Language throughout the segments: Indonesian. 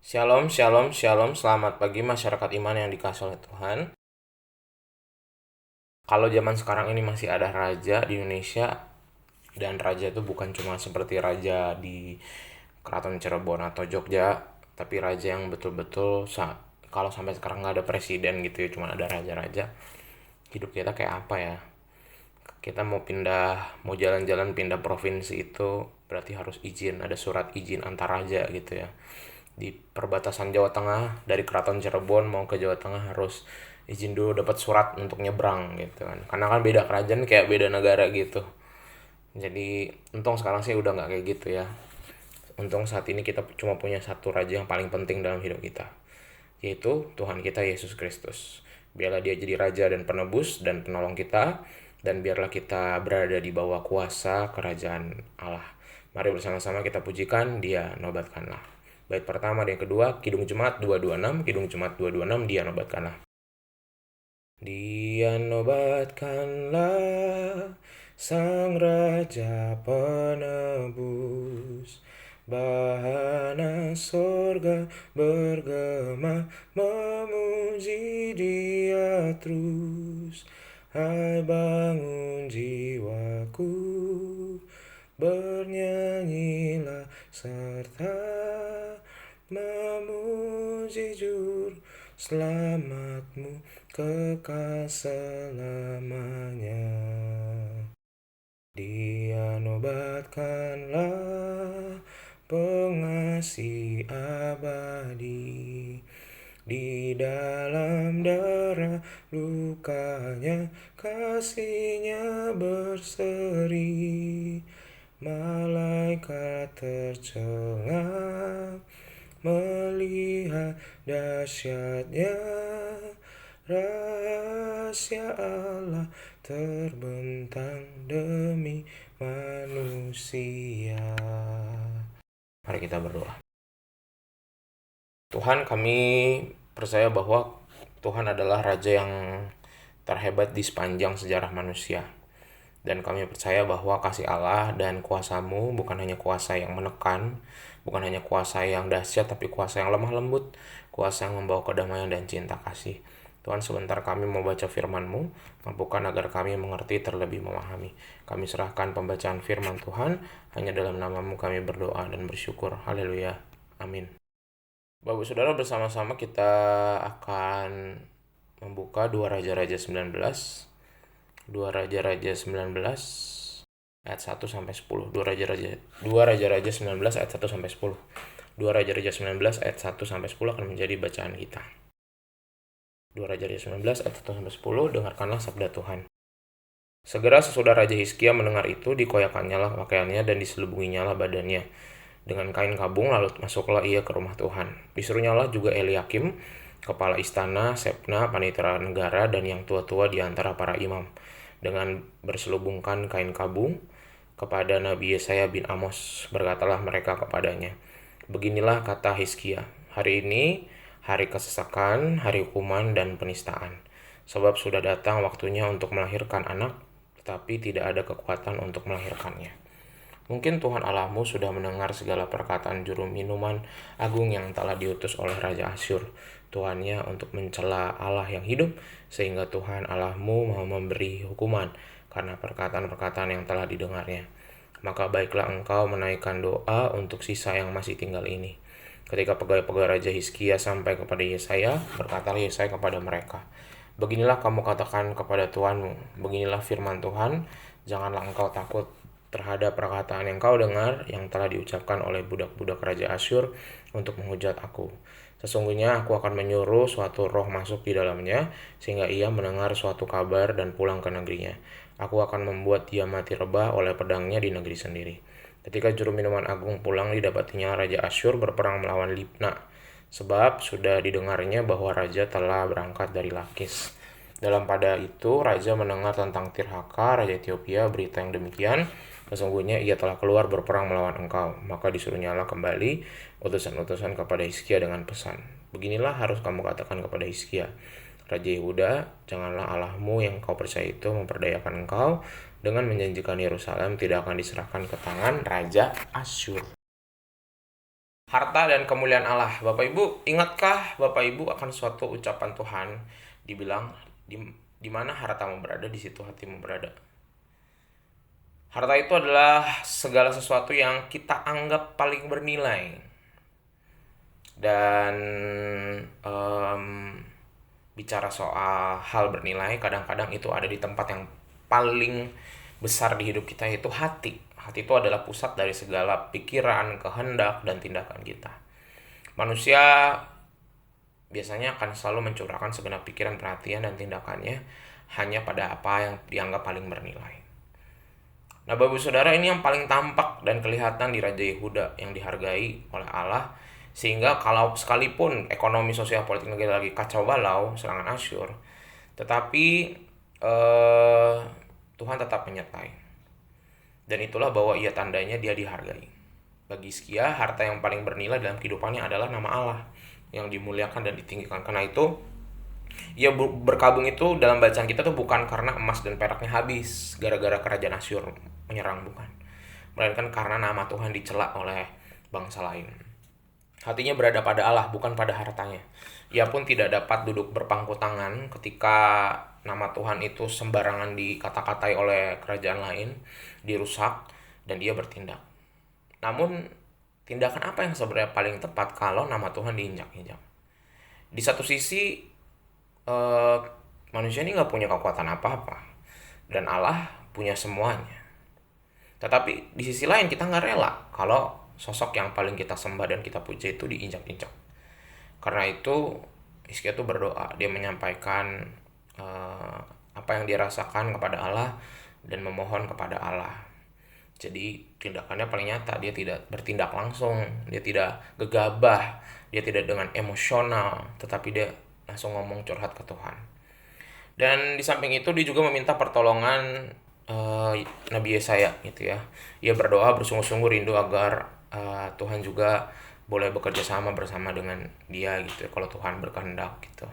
Shalom, shalom, shalom. Selamat pagi masyarakat iman yang dikasihi oleh Tuhan. Kalau zaman sekarang ini masih ada raja di Indonesia, dan raja itu bukan cuma seperti raja di Keraton Cirebon atau Jogja, tapi raja yang betul-betul kalau sampai sekarang nggak ada presiden gitu ya, cuma ada raja-raja. Hidup kita kayak apa ya? Kita mau jalan-jalan pindah provinsi itu berarti harus izin, ada surat izin antar raja gitu ya. Di perbatasan Jawa Tengah dari Keraton Cirebon mau ke Jawa Tengah harus izin dulu dapat surat untuk nyebrang gitu kan, karena kan beda kerajaan kayak beda negara gitu. Jadi untung sekarang sih udah nggak kayak gitu ya. Untung saat ini kita cuma punya satu raja yang paling penting dalam hidup kita, yaitu Tuhan kita Yesus Kristus. Biarlah dia jadi raja dan penebus dan penolong kita, dan biarlah kita berada di bawah kuasa kerajaan Allah. Mari bersama-sama kita pujikan dia, nobatkanlah. Bait pertama dan yang kedua, Kidung Jemaat 226, Kidung Jemaat 226, dia nobatkanlah. Dia nobatkanlah Sang Raja Penebus, bahana sorga bergema memuji dia terus. Hai bangun jiwaku, bernyanyilah serta memuji juru selamatmu kekal selamanya. Dia nobatkanlah pengasih abadi, di dalam darah lukanya kasihnya berseri. Malaikat tercengang melihat dahsyatnya, rahasia Allah terbentang demi manusia. Mari kita berdoa. Tuhan, kami percaya bahwa Tuhan adalah Raja yang terhebat di sepanjang sejarah manusia. Dan kami percaya bahwa kasih Allah dan kuasa-Mu bukan hanya kuasa yang menekan, bukan hanya kuasa yang dahsyat, tapi kuasa yang lemah lembut, kuasa yang membawa kedamaian dan cinta kasih. Tuhan, sebentar kami mau baca firman-Mu, mampukan agar kami mengerti terlebih memahami. Kami serahkan pembacaan firman Tuhan, hanya dalam nama-Mu kami berdoa dan bersyukur. Haleluya. Amin. Bapak Saudara, bersama-sama kita akan membuka 2 Raja-Raja 19. 2 Raja-Raja 19 ayat 1 sampai 10. 2 Raja-Raja 19 ayat 1 sampai 10. 2 Raja-Raja 19 ayat 1 sampai 10 akan menjadi bacaan kita. 2 Raja-Raja 19 ayat 1 sampai 10, dengarkanlah sabda Tuhan. Segera sesudah Raja Hizkia mendengar itu, dikoyakannya lah pakaiannya dan diselubunginya lah badannya dengan kain kabung, lalu masuklah ia ke rumah Tuhan. Disuruhnya lah juga Eliakim, kepala istana, Sebna, panitera negara, dan yang tua-tua di antara para imam, dengan berselubungkan kain kabung kepada Nabi Yesaya bin Amos. Berkatalah mereka kepadanya, beginilah kata Hizkia, hari ini hari kesesakan, hari hukuman dan penistaan. Sebab sudah datang waktunya untuk melahirkan anak, tetapi tidak ada kekuatan untuk melahirkannya. Mungkin Tuhan Allahmu sudah mendengar segala perkataan juru minuman agung yang telah diutus oleh Raja Asyur, Tuhannya, untuk mencela Allah yang hidup, sehingga Tuhan Allahmu mau memberi hukuman karena perkataan-perkataan yang telah didengarnya. Maka baiklah engkau menaikkan doa untuk sisa yang masih tinggal ini. Ketika pegawai-pegawai Raja Hizkia sampai kepada Yesaya, berkatalah Yesaya kepada mereka, beginilah kamu katakan kepada Tuhanmu, beginilah firman Tuhan, janganlah engkau takut terhadap perkataan yang kau dengar yang telah diucapkan oleh budak-budak Raja Asyur untuk menghujat aku. Sesungguhnya aku akan menyuruh suatu roh masuk di dalamnya, sehingga ia mendengar suatu kabar dan pulang ke negerinya. Aku akan membuat dia mati rebah oleh pedangnya di negeri sendiri. Ketika juru minuman agung pulang, didapatinya Raja Asyur berperang melawan Libna, sebab sudah didengarnya bahwa raja telah berangkat dari Lakis. Dalam pada itu, raja mendengar tentang Tirhaka, Raja Ethiopia, berita yang demikian, sesungguhnya ia telah keluar berperang melawan engkau. Maka disuruhnyalah kembali utusan-utusan kepada Hizkia dengan pesan, beginilah harus kamu katakan kepada Hizkia, Raja Yehuda, janganlah Allahmu yang kau percaya itu memperdayakan engkau dengan menjanjikan Yerusalem tidak akan diserahkan ke tangan Raja Asyur. Harta dan kemuliaan Allah. Bapak Ibu, ingatkah Bapak Ibu akan suatu ucapan Tuhan dibilang di mana hartamu berada, di situ hatimu berada. Harta itu adalah segala sesuatu yang kita anggap paling bernilai. Dan bicara soal hal bernilai, kadang-kadang itu ada di tempat yang paling besar di hidup kita, yaitu hati. Hati itu adalah pusat dari segala pikiran, kehendak, dan tindakan kita. Manusia biasanya akan selalu mencurahkan segenap pikiran, perhatian, dan tindakannya hanya pada apa yang dianggap paling bernilai. Nah, Bapak Saudara, ini yang paling tampak dan kelihatan di Raja Yehuda yang dihargai oleh Allah, sehingga kalau sekalipun ekonomi, sosial, politik negara lagi kacau balau, serangan Asyur, tetapi Tuhan tetap menyertai. Dan itulah bahwa ia tandanya dia dihargai. Bagi Hizkia, harta yang paling bernilai dalam kehidupannya adalah nama Allah yang dimuliakan dan ditinggikan. Karena itu, ia berkabung itu dalam bacaan kita tuh bukan karena emas dan peraknya habis gara-gara kerajaan Asyur menyerang, bukan. Melainkan karena nama Tuhan dicela oleh bangsa lain. Hatinya berada pada Allah, bukan pada hartanya. Ia pun tidak dapat duduk berpangku tangan ketika nama Tuhan itu sembarangan dikata-katai oleh kerajaan lain, dirusak, dan dia bertindak. Namun, tindakan apa yang sebenarnya paling tepat kalau nama Tuhan diinjak-injak? Di satu sisi, manusia ini nggak punya kekuatan apa-apa, dan Allah punya semuanya. Tetapi di sisi lain kita nggak rela kalau sosok yang paling kita sembah dan kita puja itu diinjak-injak. Karena itu Hizkia itu berdoa, dia menyampaikan apa yang dia rasakan kepada Allah dan memohon kepada Allah. Jadi tindakannya paling nyata, dia tidak bertindak langsung, dia tidak gegabah, dia tidak dengan emosional, tetapi dia langsung ngomong curhat ke Tuhan. Dan di samping itu dia juga meminta pertolongan Nabi Yesaya gitu ya. Ia berdoa bersungguh-sungguh rindu agar Tuhan juga boleh bekerja sama bersama dengan dia gitu, kalau Tuhan berkehendak gitu.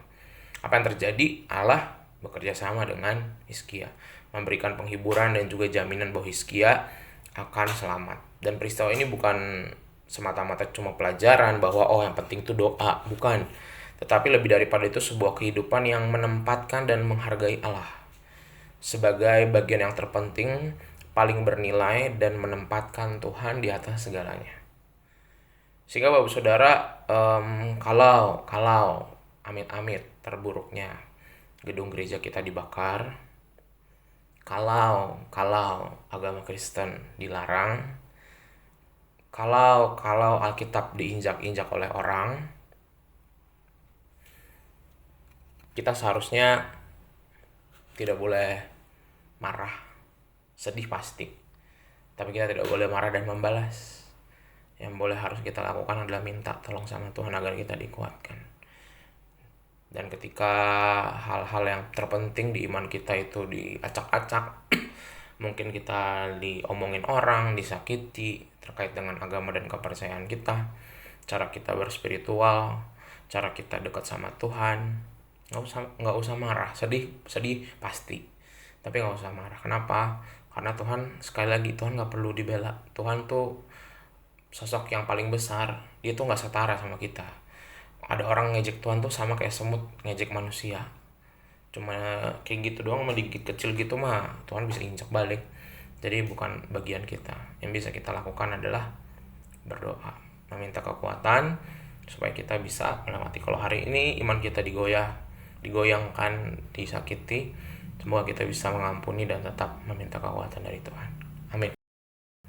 Apa yang terjadi? Allah bekerja sama dengan Hizkia, memberikan penghiburan dan juga jaminan bahwa Hizkia akan selamat. Dan peristiwa ini bukan semata-mata cuma pelajaran bahwa yang penting itu doa, bukan. Tetapi lebih daripada itu sebuah kehidupan yang menempatkan dan menghargai Allah sebagai bagian yang terpenting, paling bernilai, dan menempatkan Tuhan di atas segalanya. Sehingga Bapak Saudara, kalau amit-amit terburuknya gedung gereja kita dibakar, kalau agama Kristen dilarang, kalau Alkitab diinjak-injak oleh orang, kita seharusnya tidak boleh marah, sedih pasti, tapi kita tidak boleh marah dan membalas. Yang boleh harus kita lakukan adalah minta tolong sama Tuhan agar kita dikuatkan. Dan ketika hal-hal yang terpenting di iman kita itu diacak-acak, mungkin kita diomongin orang, disakiti terkait dengan agama dan kepercayaan kita, cara kita berspiritual, cara kita dekat sama Tuhan, nggak usah marah, sedih pasti, tapi nggak usah marah. Kenapa? Karena Tuhan, sekali lagi, Tuhan nggak perlu dibela. Tuhan tuh sosok yang paling besar, dia tuh nggak setara sama kita. Ada orang ngejek Tuhan tuh sama kayak semut ngejek manusia, cuma kayak gitu doang, sama digigit kecil gitu mah Tuhan bisa injak balik. Jadi bukan bagian kita. Yang bisa kita lakukan adalah berdoa, meminta kekuatan supaya kita bisa melewati. Kalau hari ini iman kita digoyangkan, disakiti, semoga kita bisa mengampuni dan tetap meminta kekuatan dari Tuhan. Amin.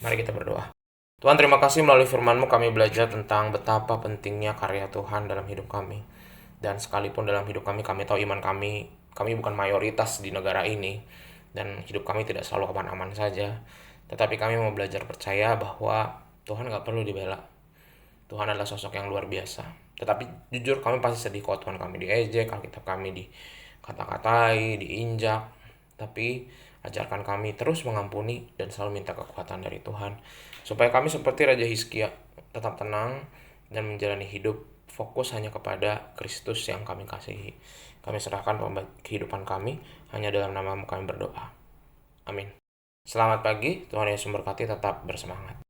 Mari kita berdoa. Tuhan, terima kasih melalui firman-Mu kami belajar tentang betapa pentingnya karya Tuhan dalam hidup kami. Dan sekalipun dalam hidup kami tahu iman kami bukan mayoritas di negara ini, dan hidup kami tidak selalu aman-aman saja. Tetapi kami mau belajar percaya bahwa Tuhan gak perlu dibela. Tuhan adalah sosok yang luar biasa. Tetapi jujur kami pasti sedih kalau Tuhan kami diejek, Alkitab kami dikata-katai, diinjak. Tapi ajarkan kami terus mengampuni dan selalu minta kekuatan dari Tuhan, supaya kami seperti Raja Hizkia tetap tenang dan menjalani hidup fokus hanya kepada Kristus yang kami kasihi. Kami serahkan kehidupan kami, hanya dalam nama-Mu kami berdoa. Amin. Selamat pagi, Tuhan Yesus memberkati, tetap bersemangat.